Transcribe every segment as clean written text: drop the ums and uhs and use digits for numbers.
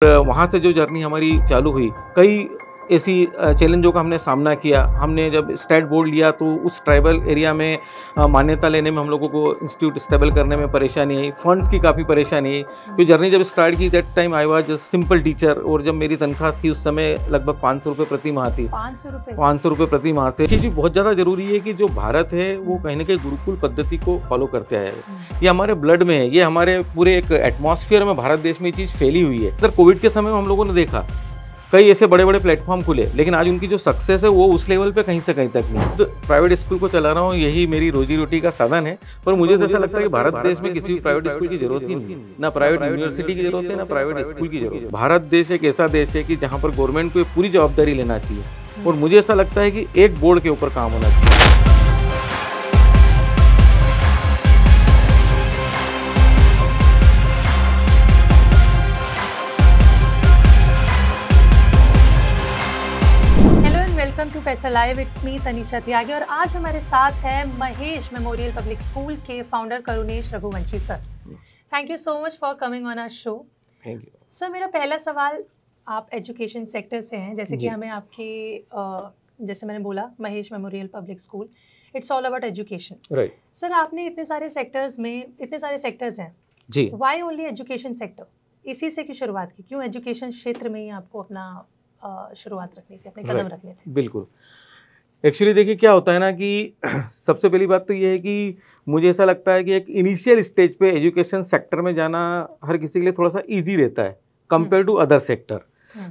वहाँ से जो जर्नी हमारी चालू हुई, कई ऐसी चैलेंजों का हमने सामना किया। हमने जब स्टेट बोर्ड लिया तो उस ट्राइबल एरिया में मान्यता लेने में हम लोगों को इंस्टीट्यूट स्टेबल करने में परेशानी आई, फंड्स की काफ़ी परेशानी आई। तो जर्नी जब स्टार्ट की that time I was simple teacher, और जब मेरी तनख्वाह थी उस समय लगभग 500 रुपये प्रति माह थी। 500 रुपये प्रति माह से। चीज़ भी बहुत ज़्यादा जरूरी है कि जो भारत है वो कहीं ना कहीं गुरुकुल पद्धति को फॉलो करते आया है। ये हमारे ब्लड में है, ये हमारे पूरे एक एटमॉस्फेयर में भारत देश में ये चीज़ फैली हुई है। सर कोविड के समय में हम लोगों ने देखा कई ऐसे बड़े बड़े प्लेटफॉर्म खुले, लेकिन आज उनकी जो सक्सेस है वो उस लेवल पे कहीं से कहीं तक नहीं। तो प्राइवेट स्कूल को चला रहा हूँ, यही मेरी रोजी रोटी का साधन है। पर मुझे तो ऐसा लगता है कि भारत देश में किसी भी प्राइवेट स्कूल की जरूरत ही नहीं, ना प्राइवेट यूनिवर्सिटी की जरूरत है, ना प्राइवेट स्कूल की जरूरत है। भारत देश एक ऐसा देश है कि जहाँ पर गवर्नमेंट को पूरी जवाबदारी लेना चाहिए, और मुझे ऐसा लगता है कि एक बोर्ड के ऊपर काम होना चाहिए। Welcome to Paisa live, it's me Tanisha Tyagi. और आज हमारे साथ है महेश मेमोरियल पब्लिक स्कूल के founder Karunesh Raghuvanshi sir. Thank you so much for coming on our show. Thank you sir. मेरा पहला सवाल, आप एजुकेशन सेक्टर से हैं, जैसे कि हमें आपके जैसे मैंने बोला Mahesh memorial public school, it's all about education, right sir. आपने इतने सारे सेक्टर्स हैं जी, व्हाई ओनली एजुकेशन सेक्टर? इसी से की शुरुआत की, क्यों एजुकेशन क्षेत्र में ही आपको अपना शुरुआत रखनी थी, अपने कदम रखने थे? बिल्कुल। एक्चुअली देखिए क्या होता है ना कि सबसे पहली बात तो ये है कि मुझे ऐसा लगता है कि एक इनिशियल स्टेज पे एजुकेशन सेक्टर में जाना हर किसी के लिए थोड़ा सा इजी रहता है कंपेयर टू अदर सेक्टर।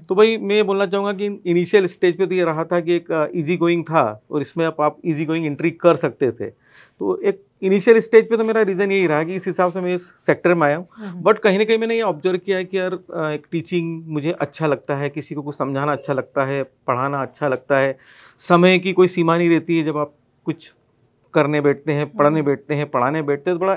तो भाई मैं बोलना चाहूँगा कि इनिशियल स्टेज पे तो ये रहा था कि एक इजी गोइंग था, और इसमें आप इजी गोइंग एंट्री कर सकते थे। तो एक इनिशियल स्टेज पे तो मेरा रीज़न यही रहा कि इस हिसाब से मैं इस सेक्टर में आया हूँ। बट कहीं ना कहीं मैंने ये ऑब्जर्व किया है कि यार एक टीचिंग मुझे अच्छा लगता है, किसी को कुछ समझाना अच्छा लगता है, पढ़ाना अच्छा लगता है। समय की कोई सीमा नहीं रहती है, जब आप कुछ करने बैठते हैं, पढ़ने बैठते हैं, पढ़ाने बैठते हैं तो बड़ा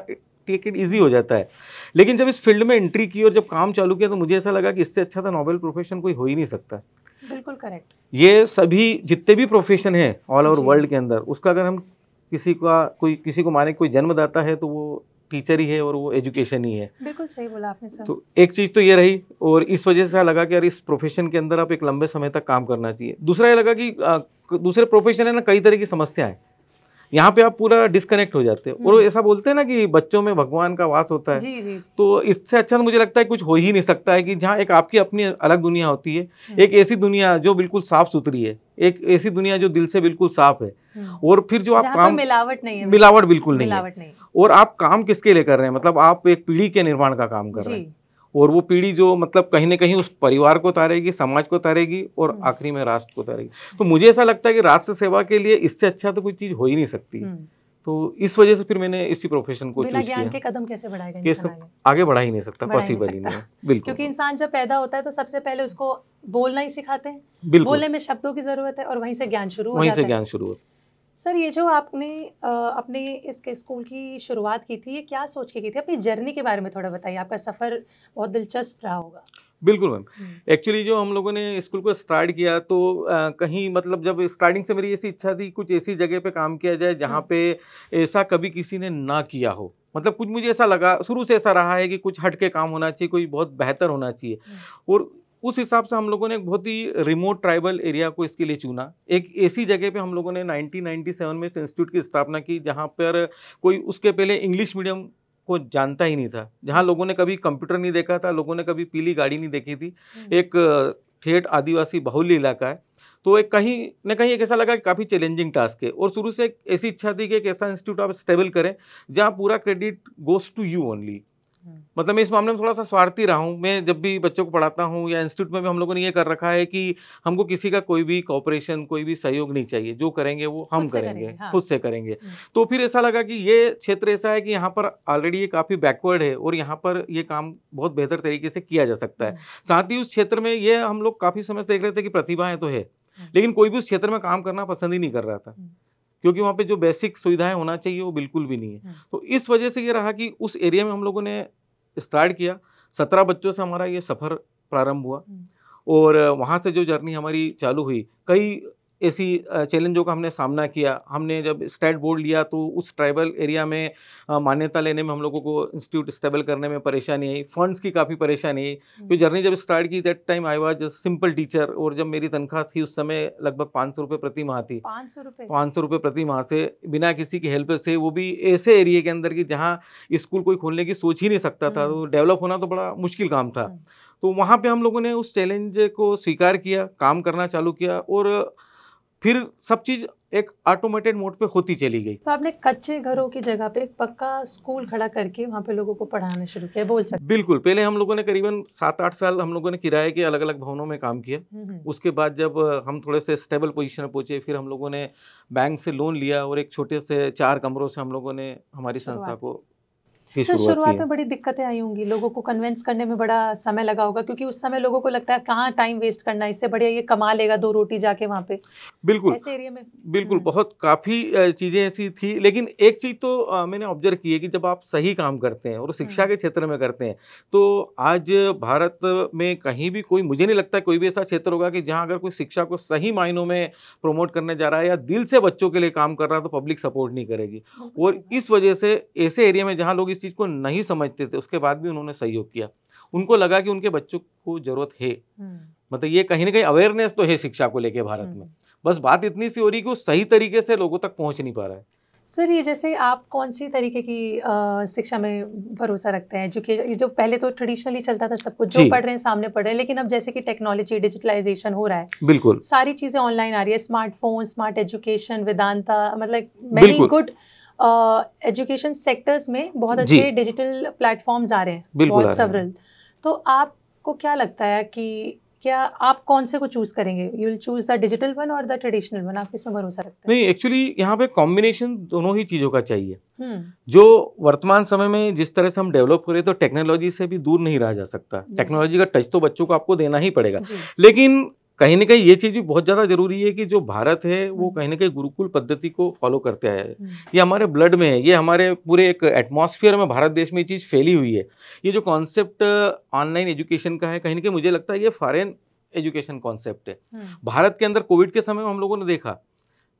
टेक इट ईजी हो जाता है। लेकिन जब इस फील्ड में एंट्री की और जब काम चालू किया तो मुझे ऐसा लगा कि इससे अच्छा तो नोबेल प्रोफेशन कोई हो ही नहीं सकता। बिल्कुल करेक्ट। ये सभी जितने भी प्रोफेशन है ऑल ओवर वर्ल्ड के अंदर, उसका अगर हम किसी को माने कोई जन्मदाता है तो वो टीचर ही है, और वो एजुकेशन ही है। बिल्कुल सही बोला आपने सर। तो एक चीज़ तो ये रही, और इस वजह से लगा कि यार इस प्रोफेशन के अंदर आप एक लंबे समय तक काम करना चाहिए। दूसरा ये लगा कि दूसरे प्रोफेशन है ना, कई तरह की समस्या है, यहाँ पे आप पूरा डिस्कनेक्ट हो जाते हैं। और ऐसा बोलते हैं ना कि बच्चों में भगवान का वास होता है। जी। तो इससे अच्छा तो मुझे लगता है कुछ हो ही नहीं सकता है कि जहाँ एक आपकी अपनी अलग दुनिया होती है, एक ऐसी दुनिया जो बिल्कुल साफ सुथरी है, एक ऐसी दुनिया जो दिल से बिल्कुल साफ है, और फिर जो आप काम मिलावट नहीं है, मिलावट बिल्कुल नहीं है। और आप काम किसके लिए कर रहे हैं, मतलब आप एक पीढ़ी के निर्माण का काम कर रहे हैं, और वो पीढ़ी जो मतलब कहीं ना कहीं उस परिवार को तारेगी, समाज को तारेगी, और आखिरी में राष्ट्र को तारेगी। तो मुझे ऐसा लगता है कि राष्ट्र सेवा के लिए इससे अच्छा तो कोई चीज हो ही नहीं सकती। तो इस वजह से फिर मैंने इसी प्रोफेशन को चूज किया। ज्ञान के कदम कैसे बढ़ाएगा इंसान? आगे बढ़ा ही नहीं सकता, पॉसिबल ही नहीं है। बिल्कुल, क्योंकि इंसान जब पैदा होता है तो सबसे पहले उसको बोलना ही सिखाते हैं। बोलने में शब्दों की जरूरत है, और वहीं से ज्ञान शुरू हो जाता है। सर, ये जो आपने अपने इसके स्कूल की शुरुआत की थी, ये क्या सोच के की थी? अपनी जर्नी के बारे में थोड़ा बताइए। आपका सफ़र बहुत दिलचस्प रहा होगा। बिल्कुल मैम। एक्चुअली जो हम लोगों ने स्कूल को स्टार्ट किया तो कहीं मतलब जब स्टार्टिंग से मेरी ऐसी इच्छा थी कुछ ऐसी जगह पे काम किया जाए जहाँ पे ऐसा कभी किसी ने ना किया हो। मतलब कुछ मुझे ऐसा लगा, शुरू से ऐसा रहा है कि कुछ हट के काम होना चाहिए, कोई बहुत बेहतर होना चाहिए। और उस हिसाब से हम लोगों ने एक बहुत ही रिमोट ट्राइबल एरिया को इसके लिए चुना। एक ऐसी जगह पे हम लोगों ने 1997 में इस इंस्टीट्यूट की स्थापना की जहाँ पर कोई उसके पहले इंग्लिश मीडियम को जानता ही नहीं था, जहाँ लोगों ने कभी कंप्यूटर नहीं देखा था, लोगों ने कभी पीली गाड़ी नहीं देखी थी। एक ठेठ आदिवासी बहुल्य इलाका है। तो एक कहीं न कहीं एक ऐसा लगा कि काफ़ी चैलेंजिंग टास्क है, और शुरू से एक ऐसी इच्छा थी कि एक ऐसा इंस्टीट्यूट आप स्टेबल करें जहाँ पूरा credit goes to you only. मतलब मैं इस मामले में थोड़ा सा स्वार्थी रहा हूँ। मैं जब भी बच्चों को पढ़ाता हूँ या इंस्टीट्यूट में भी हम लोगों ने ये कर रखा है कि हमको किसी का कोई भी कोऑपरेशन, कोई भी सहयोग नहीं चाहिए। जो करेंगे वो हम करेंगे, खुद से करेंगे। तो फिर ऐसा लगा कि ये क्षेत्र ऐसा है कि यहाँ पर ऑलरेडी ये काफ़ी बैकवर्ड है, और यहाँ पर ये काम बहुत बेहतर तरीके से किया जा सकता है। साथ ही उस क्षेत्र में ये हम लोग काफ़ी समय से देख रहे थे कि प्रतिभाएं तो है, लेकिन कोई भी उस क्षेत्र में काम करना पसंद ही नहीं कर रहा था, क्योंकि वहाँ पे जो बेसिक सुविधाएं होना चाहिए वो बिल्कुल भी नहीं है। तो इस वजह से ये रहा कि उस एरिया में हम लोगों ने स्टार्ट किया। 17 बच्चों से हमारा ये सफ़र प्रारंभ हुआ, और वहाँ से जो जर्नी हमारी चालू हुई, कई ऐसी चैलेंजों का हमने सामना किया। हमने जब स्टेट बोर्ड लिया तो उस ट्राइबल एरिया में मान्यता लेने में हम लोगों को इंस्टीट्यूट स्टेबल करने में परेशानी आई, फंड्स की काफ़ी परेशानी आई। तो जर्नी जब स्टार्ट की that time I was simple teacher, और जब मेरी तनख्वाह थी उस समय लगभग 500 रुपये प्रति माह थी। 500 रुपये प्रति माह से, बिना किसी की हेल्प से, वो भी ऐसे एरिया के अंदर की जहाँ स्कूल कोई खोलने की सोच ही नहीं सकता था, तो डेवलप होना तो बड़ा मुश्किल काम था। तो वहाँ पे हम लोगों ने उस चैलेंज को स्वीकार किया, काम करना चालू किया, और फिर सब चीज़ एक ऑटोमेटेड मोड पे होती चली गई। तो आपने कच्चे घरों की जगह पे एक पक्का स्कूल खड़ा करके वहाँ पे लोगों को पढ़ाना शुरू किया, बोल सकते? बिल्कुल, पहले हम लोगों ने करीबन 7-8 साल हम लोगों ने किराए के अलग अलग भवनों में काम किया। उसके बाद जब हम थोड़े से स्टेबल पोजीशन में पहुंचे, फिर हम लोगों ने बैंक से लोन लिया और एक छोटे से 4 कमरों से हम लोगों ने हमारी संस्था को तो शुरुआत में बड़ी दिक्कतें आई होंगी, लोगों को कन्विंस करने में बड़ा समय लगा होगा, क्योंकि उस समय लोगों को लगता है कहाँ टाइम वेस्ट करना, इससे बढ़िया ये कमा लेगा 2 रोटी जाके वहाँ पे। बिल्कुल ऐसे एरिया में बिल्कुल बहुत काफ़ी चीज़ें ऐसी थी, लेकिन एक चीज़ तो मैंने ऑब्जर्व की है कि जब आप सही काम करते हैं और शिक्षा के क्षेत्र में करते हैं, तो आज भारत में कहीं भी कोई, मुझे नहीं लगता कोई भी ऐसा क्षेत्र होगा कि जहाँ अगर कोई शिक्षा को सही मायनों में प्रमोट करने जा रहा है या दिल से बच्चों के लिए काम कर रहा है, तो पब्लिक सपोर्ट नहीं करेगी। और इस वजह से ऐसे एरिया में जहाँ लोग इस चीज़ को नहीं समझते थे, उसके बाद भी उन्होंने सहयोग किया। उनको लगा कि उनके बच्चों को जरूरत है, मतलब ये कहीं ना कहीं अवेयरनेस तो है शिक्षा को लेके भारत में, बस बात इतनी सी हो रही कि वो सही तरीके से लोगों तक पहुंच नहीं पा रहा है। सर, ये जैसे आप कौन सी तरीके की शिक्षा में भरोसा रखते हैं? जो पहले तो ट्रेडिशनली चलता था, सब कुछ जो पढ़ रहे हैं सामने पढ़ रहे हैं, लेकिन अब जैसे कि टेक्नोलॉजी, डिजिटलाइजेशन हो रहा है, बिल्कुल सारी चीजें ऑनलाइन आ रही है, स्मार्टफोन, स्मार्ट एजुकेशन, वेदांता, मतलब मेनी गुड एजुकेशन सेक्टर्स में बहुत अच्छे डिजिटल प्लेटफॉर्म्स आ रहे हैं, बहुत सेवरल। तो आपको क्या लगता है कि क्या आप कौन से को चूज करेंगे? You will choose the digital one और द ट्रेडिशनल वन? आप किसमें भरोसा रखते हैं? नहीं, एक्चुअली यहाँ पे कॉम्बिनेशन दोनों ही चीज़ों का चाहिए। जो वर्तमान समय में जिस तरह से हम डेवलप हो रहे हैं, तो टेक्नोलॉजी से भी दूर नहीं रहा जा सकता। टेक्नोलॉजी का टच तो बच्चों को आपको देना ही पड़ेगा, लेकिन कहीं ना कहीं ये चीज़ भी बहुत ज़्यादा जरूरी है कि जो भारत है वो कहीं ना कहीं गुरुकुल पद्धति को फॉलो करते आया है। ये हमारे ब्लड में है, ये हमारे पूरे एक एटमॉस्फेयर में भारत देश में ये चीज़ फैली हुई है। ये जो कॉन्सेप्ट ऑनलाइन एजुकेशन का है, कहीं ना कहीं मुझे लगता है ये फॉरेन एजुकेशन कॉन्सेप्ट है। भारत के अंदर कोविड के समय में हम लोगों ने देखा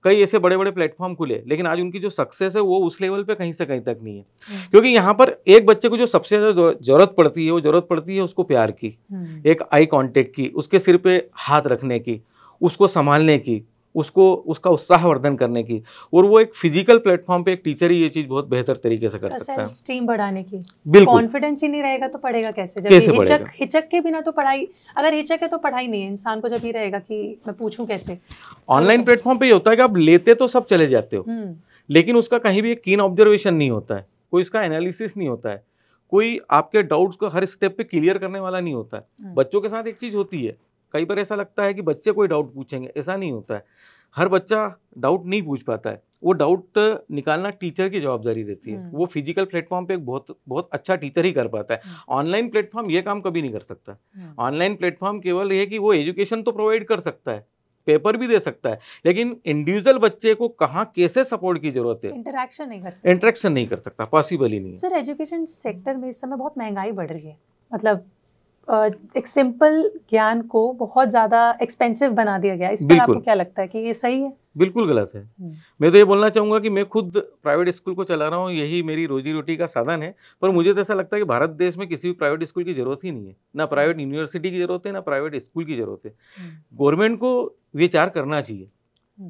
कई ऐसे बड़े बड़े प्लेटफॉर्म खुले, लेकिन आज उनकी जो सक्सेस है वो उस लेवल पे कहीं से कहीं तक नहीं है। क्योंकि यहाँ पर एक बच्चे को जो सबसे ज़्यादा जरूरत पड़ती है, वो जरूरत पड़ती है उसको प्यार की, एक आई कांटेक्ट की, उसके सिर पे हाथ रखने की, उसको संभालने की, उसको उसका उत्साहवर्धन करने की। और वो एक फिजिकल प्लेटफॉर्म पे एक टीचर ही ये चीज बहुत बेहतर तरीके से कर सकता है। स्टीम बढ़ाने की, बिल्कुल। कॉन्फिडेंस ही नहीं रहेगा तो पढ़ेगा कैसे? जब हिचक के बिना तो पढ़ाई, अगर हिचक है तो पढ़ाई नहीं है। इंसान को जब ये रहेगा कि मैं पूछूं कैसे। ऑनलाइन प्लेटफॉर्म पे ये होता है कि आप लेते तो सब चले जाते हो, लेकिन उसका कहीं भी एक कीन ऑब्जर्वेशन नहीं होता है, कोई इसका एनालिसिस नहीं होता है, कोई आपके डाउट्स को हर स्टेप पे क्लियर करने वाला नहीं होता है। बच्चों के साथ एक चीज होती है, कई बार ऐसा लगता है कि बच्चे कोई डाउट पूछेंगे, ऐसा नहीं होता है। हर बच्चा डाउट नहीं पूछ पाता है, वो डाउट निकालना टीचर की जवाबदारी रहती है। वो फिजिकल प्लेटफॉर्म पे एक बहुत अच्छा टीचर ही कर पाता है। ऑनलाइन प्लेटफॉर्म ये काम कभी नहीं कर सकता। ऑनलाइन प्लेटफॉर्म केवल ये कि वो एजुकेशन तो प्रोवाइड कर सकता है, पेपर भी दे सकता है, लेकिन इंडिविजुअल बच्चे को कहाँ कैसे सपोर्ट की जरूरत है, इंटरेक्शन नहीं कर सकता, पॉसिबल ही नहीं है। सर, एजुकेशन सेक्टर में इस समय बहुत महंगाई बढ़ रही है, मतलब एक सिंपल ज्ञान को बहुत ज़्यादा एक्सपेंसिव बना दिया गया। इस पर आपको क्या लगता है कि ये सही है? बिल्कुल गलत है। मैं तो ये बोलना चाहूँगा कि मैं खुद प्राइवेट स्कूल को चला रहा हूँ, यही मेरी रोजी रोटी का साधन है, पर मुझे तो ऐसा लगता है कि भारत देश में किसी भी प्राइवेट स्कूल की जरूरत ही नहीं है, ना प्राइवेट यूनिवर्सिटी की जरूरत है, ना प्राइवेट स्कूल की जरूरत है। गवर्नमेंट को विचार करना चाहिए,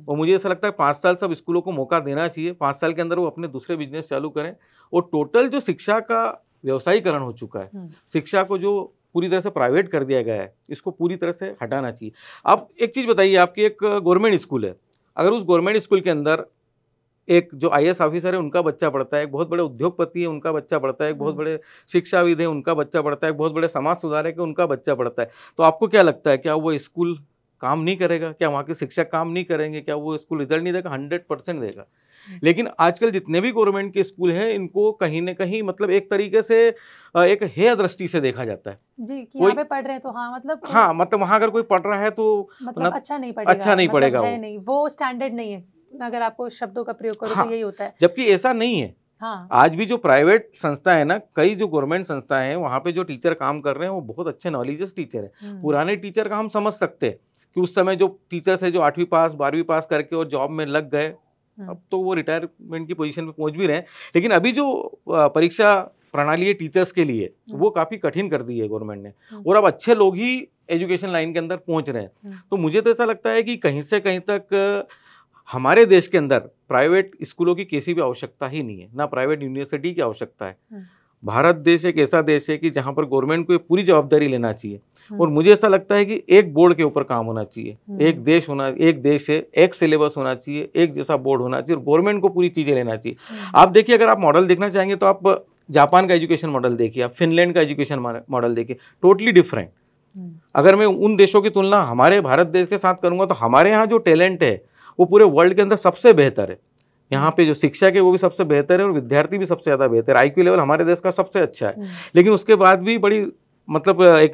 और मुझे ऐसा लगता है 5 साल सब स्कूलों को मौका देना चाहिए। 5 साल के अंदर वो अपने दूसरे बिजनेस चालू करें, और टोटल जो शिक्षा का व्यवसायीकरण हो चुका है, शिक्षा को जो पूरी तरह से प्राइवेट कर दिया गया है, इसको पूरी तरह से हटाना चाहिए। अब एक चीज़ बताइए, आपकी एक गवर्नमेंट स्कूल है, अगर उस गवर्नमेंट स्कूल के अंदर एक जो IAS ऑफिसर है उनका बच्चा पढ़ता है, एक बहुत बड़े उद्योगपति है उनका बच्चा पढ़ता है, एक बहुत बड़े शिक्षाविद है उनका बच्चा पढ़ता है, एक बहुत बड़े समाज सुधारक है उनका बच्चा पढ़ता है, तो आपको क्या लगता है, क्या वो स्कूल काम नहीं करेगा? क्या वहाँ के शिक्षक काम नहीं करेंगे? क्या वो स्कूल रिजल्ट नहीं देगा? 100% देगा। लेकिन आजकल जितने भी गवर्नमेंट के स्कूल हैं, इनको कहीं ना कहीं मतलब एक तरीके से एक हेय दृष्टि से देखा जाता है जी, कि यहाँ पे पढ़ रहे हैं तो मतलब वहाँ अगर कोई पढ़ रहा है तो मतलब अच्छा नहीं पढ़ेगा, नहीं, वो स्टैंडर्ड नहीं है, अगर आपको शब्दों का प्रयोग करो तो यही होता है। जबकि ऐसा नहीं है। आज भी जो प्राइवेट संस्था है ना, कई जो गवर्नमेंट संस्था है, वहाँ पे जो टीचर काम कर रहे हैं वो बहुत अच्छे नॉलेजेस टीचर है। पुराने टीचर का हम समझ सकते हैं कि उस समय जो टीचर्स है जो 8वीं पास 12वीं पास करके और जॉब में लग गए, अब तो वो रिटायरमेंट की पोजीशन पे पहुंच भी रहे हैं, लेकिन अभी जो परीक्षा प्रणाली है टीचर्स के लिए वो काफ़ी कठिन कर दी है गवर्नमेंट ने, और अब अच्छे लोग ही एजुकेशन लाइन के अंदर पहुंच रहे हैं। तो मुझे तो ऐसा लगता है कि कहीं से कहीं तक हमारे देश के अंदर प्राइवेट स्कूलों की किसी भी आवश्यकता ही नहीं है, ना प्राइवेट यूनिवर्सिटी की आवश्यकता है। भारत देश एक ऐसा देश है कि जहाँ पर गवर्नमेंट को पूरी जवाबदारी लेना चाहिए, और मुझे ऐसा लगता है कि एक बोर्ड के ऊपर काम होना चाहिए, एक देश है, एक सिलेबस होना चाहिए, एक जैसा बोर्ड होना चाहिए, और गवर्नमेंट को पूरी चीज़ें लेना चाहिए। आप देखिए, अगर आप मॉडल देखना चाहेंगे तो आप जापान का एजुकेशन मॉडल देखिए, आप फिनलैंड का एजुकेशन मॉडल देखिए, टोटली डिफरेंट। अगर मैं उन देशों की तुलना हमारे भारत देश के साथ करूंगा तो हमारे यहाँ जो टैलेंट है वो पूरे वर्ल्ड के अंदर सबसे बेहतर है। यहाँ पे जो शिक्षा के वो भी सबसे बेहतर है, और विद्यार्थी भी सबसे ज़्यादा बेहतर है। IQ लेवल हमारे देश का सबसे अच्छा है, लेकिन उसके बाद भी एक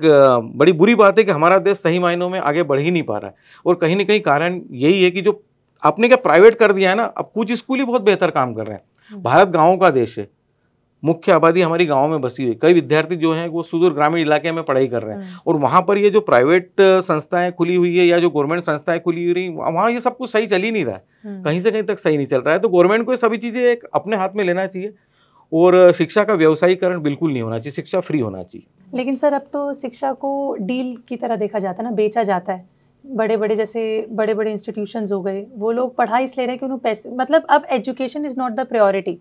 बड़ी बुरी बात है कि हमारा देश सही मायनों में आगे बढ़ ही नहीं पा रहा है। और कहीं ना कहीं कारण यही है कि जो आपने क्या प्राइवेट कर दिया है ना, अब कुछ स्कूल ही बहुत बेहतर काम कर रहे हैं। भारत गाँव का देश है, मुख्य आबादी हमारी गांव में बसी हुई, कई विद्यार्थी जो हैं वो सुदूर ग्रामीण इलाके में पढ़ाई कर रहे हैं, और वहाँ पर ये जो प्राइवेट संस्थाएं खुली हुई है या जो गवर्नमेंट संस्थाएं खुली हुई, वहाँ ये सब कुछ सही चल ही नहीं रहा है, कहीं से कहीं तक सही नहीं चल रहा है। तो गवर्नमेंट को ये सभी चीज़ें एक अपने हाथ में लेना चाहिए, और शिक्षा का व्यवसायीकरण बिल्कुल नहीं होना चाहिए, शिक्षा फ्री होना चाहिए। लेकिन सर, अब तो शिक्षा को डील की तरह देखा जाता है ना, बेचा जाता है। बड़े बड़े इंस्टीट्यूशंस हो गए, वो लोग पढ़ा इसलिए रहे हैं कि उन्हें पैसे, मतलब अब education is not the priority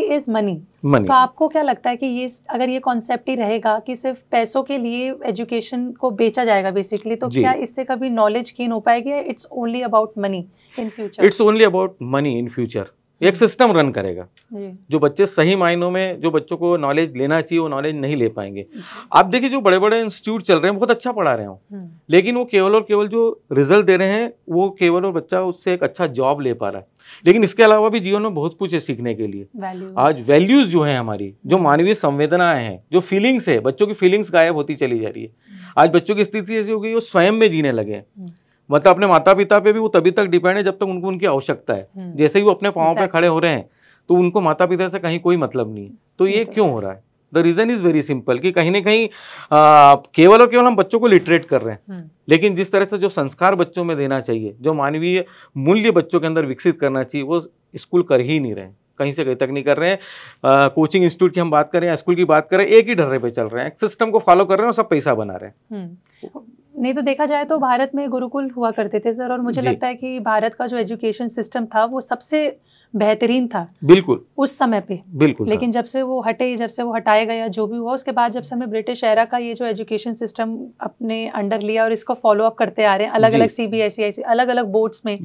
is money. तो आपको क्या लगता है कि ये अगर ये कॉन्सेप्ट ही रहेगा कि सिर्फ पैसों के लिए एजुकेशन को बेचा जाएगा बेसिकली, तो क्या इससे कभी नॉलेज गेन हो पाएगी? It's only about money in future? It's only about money in future. एक सिस्टम रन करेगा, जो बच्चे सही मायनों में, जो बच्चों को नॉलेज लेना चाहिए वो नॉलेज नहीं ले पाएंगे। आप देखिए, जो बड़े बड़े इंस्टीट्यूट चल रहे हैं बहुत अच्छा पढ़ा रहे हो, लेकिन वो केवल और केवल जो रिजल्ट दे रहे हैं वो केवल और बच्चा उससे एक अच्छा जॉब ले पा रहा है, लेकिन इसके अलावा भी जीवन में बहुत कुछ है सीखने के लिए। आज वैल्यूज जो है हमारी, जो मानवीय संवेदनाएं हैं, जो फीलिंग्स है, बच्चों की फीलिंग्स गायब होती चली जा रही है। आज बच्चों की स्थिति ऐसी हो गई वो स्वयं में जीने लगे, मतलब अपने माता पिता पे भी वो तभी तक डिपेंड है जब तक उनको उनकी आवश्यकता है। जैसे ही वो अपने पाँव पे खड़े हो रहे हैं तो उनको माता पिता से कहीं कोई मतलब नहीं है। तो ये क्यों हो रहा है? The reason is very simple, कि कहीं ना कहीं केवल और केवल हम बच्चों को लिटरेट कर रहे हैं, लेकिन जिस तरह से जो संस्कार बच्चों में देना चाहिए, जो मानवीय मूल्य बच्चों के अंदर विकसित करना चाहिए, वो स्कूल कर ही नहीं रहे, कहीं से कहीं तक नहीं कर रहे हैं। कोचिंग इंस्टीट्यूट की हम बात करें या स्कूल की बात करें, एक ही ढर्रे पे चल रहे हैं, एक सिस्टम को फॉलो कर रहे हैं और सब पैसा बना रहे हैं। नहीं तो देखा जाए तो भारत में गुरुकुल हुआ करते थे सर, और मुझे लगता है कि भारत का जो एजुकेशन सिस्टम था वो सबसे बेहतरीन था बिल्कुल उस समय पे, बिल्कुल। लेकिन जब से वो हटाया गया, जो भी हुआ उसके बाद, जब से हमें ब्रिटिश एरा का ये जो एजुकेशन सिस्टम अपने अंडर लिया और इसको फॉलो अप करते आ रहे हैं, अलग अलग CBSE अलग अलग बोर्ड्स में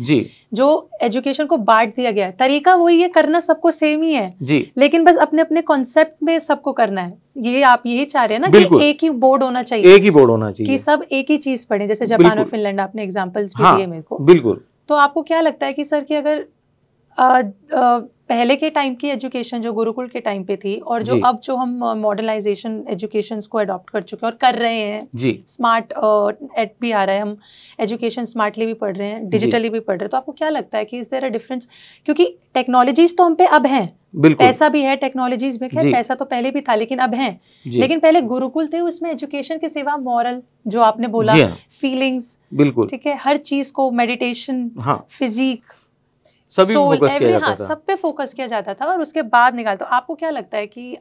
जो एजुकेशन को बांट दिया गया है, तरीका वही है, करना सबको सेम ही है लेकिन बस अपने अपने कॉन्सेप्ट में सबको करना है। ये आप यही चाह रहे हैं ना कि एक ही बोर्ड होना चाहिए, एक ही बोर्ड होना चाहिए, कि सब एक ही चीज पढ़े, जैसे जापान और फिनलैंड आपने एग्जांपल्स भी दिए मेरे को। बिल्कुल। तो आपको क्या लगता है कि सर कि अगर पहले के टाइम की एजुकेशन जो गुरुकुल के टाइम पे थी और जो अब जो हम मॉडर्नाइजेशन एजुकेशन को अडॉप्ट कर चुके हैं और कर रहे हैं, स्मार्ट एड भी आ रहा है, हम एजुकेशन स्मार्टली भी पढ़ रहे हैं, डिजिटली भी पढ़ रहे हैं, तो आपको क्या लगता है कि इज देयर अ डिफरेंस? क्योंकि टेक्नोलॉजीज तो हम पे अब हैं, पैसा भी है टेक्नोलॉजीज में, खैर पैसा तो पहले भी था लेकिन अब है, लेकिन पहले गुरुकुल थे, उसमें एजुकेशन के सिवा मॉरल जो आपने बोला, फीलिंग्स, बिल्कुल ठीक है, हर चीज को, मेडिटेशन, फिजिक, सभी फोकस किया जाता था, सब पे फोकस किया जाता था और उसके बाद निकाल। तो आपको क्या लगता है कि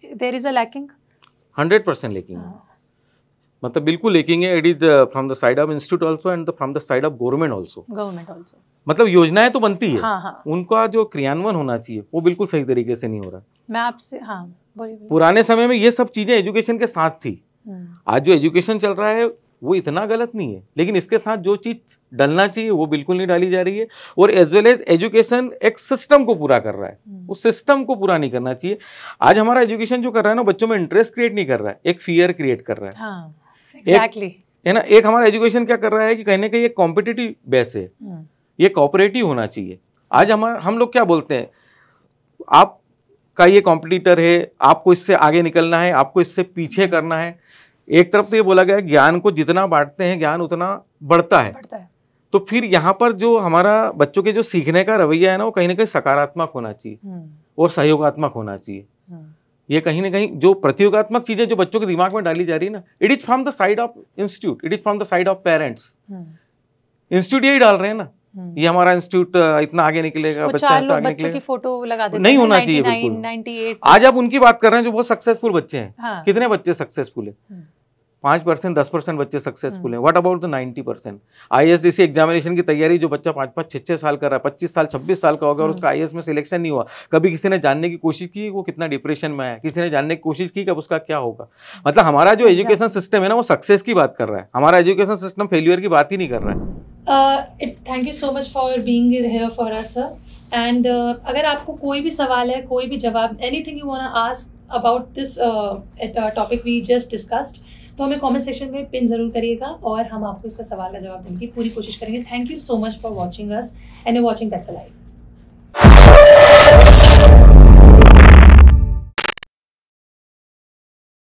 there is a lacking? 100% lacking, मतलब बिल्कुल लैकिंग है। It is from the side of institute also and from the side of government also. मतलब योजनाएं तो बनती है, उनका जो क्रियान्वयन होना चाहिए वो बिल्कुल सही तरीके से नहीं हो रहा। मैं आपसे पुराने समय में ये सब चीजें एजुकेशन के साथ थी, आज जो एजुकेशन चल रहा है वो इतना गलत नहीं है, लेकिन इसके साथ जो चीज डलना चाहिए वो बिल्कुल नहीं डाली जा रही है। और एज वेल एज एजुकेशन एक सिस्टम को पूरा कर रहा है, उस सिस्टम को पूरा नहीं करना चाहिए। आज हमारा एजुकेशन जो कर रहा है ना, बच्चों में इंटरेस्ट क्रिएट नहीं कर रहा है, एक फियर क्रिएट कर रहा है। एग्जैक्टली है ना, एक हमारा एजुकेशन क्या कर रहा है कि कहीं ना कहीं एक कॉम्पिटिटिव बेस है, ये कोऑपरेटिव होना चाहिए। आज हम लोग क्या बोलते हैं, आपका ये कॉम्पिटिटर है, आपको इससे आगे निकलना है, आपको इससे पीछे करना है। एक तरफ तो ये बोला गया है ज्ञान को जितना बांटते हैं ज्ञान उतना बढ़ता है। तो फिर यहाँ पर जो हमारा बच्चों के जो सीखने का रवैया है ना, वो कहीं ना कहीं सकारात्मक होना चाहिए और सहयोगात्मक होना चाहिए। ये कहीं ना कहीं जो प्रतियोगात्मक चीजें जो बच्चों के दिमाग में डाली जा रही है ना, it is from the side of institute, it is from the side of parents. Institute यही डाल रहे हैं ना, ये हमारा इंस्टीट्यूट इतना आगे निकलेगा, बच्चा ऐसा आगे निकलेगा, की फोटो लगा देते नहीं होना चाहिए बिल्कुल। 98 आज आप उनकी बात कर रहे हैं जो बहुत सक्सेसफुल बच्चे हैं। हाँ। कितने बच्चे सक्सेसफुल है? 5%, 10% बच्चे सक्सेसफुल हैं। What about the 90%? IAS जैसी एग्जामिनेशन की तैयारी जो बच्चा 5-5, 6-6 साल कर रहा है, 25 साल 26 साल का होगा और उसका IAS में सिलेक्शन नहीं हुआ, कभी किसी ने जानने की कोशिश की वो कितना डिप्रेशन में है? किसी ने जानने की कोशिश की कब उसका क्या होगा? मतलब हमारा जो एजुकेशन सिस्टम है ना, वो सक्सेस की बात कर रहा है, हमारा एजुकेशन सिस्टम फेल्यूर की बात ही नहीं कर रहा है। Thank you so much for being here for us sir. And अगर आपको कोई भी सवाल है, कोई भी जवाब, anything you want to ask about this topic we just discussed, तो हमें कमेंट सेक्शन में पिन जरूर करिएगा और हम आपको इसका सवाल का जवाब देने की पूरी कोशिश करेंगे। Thank you so much for watching us and watching PESA live.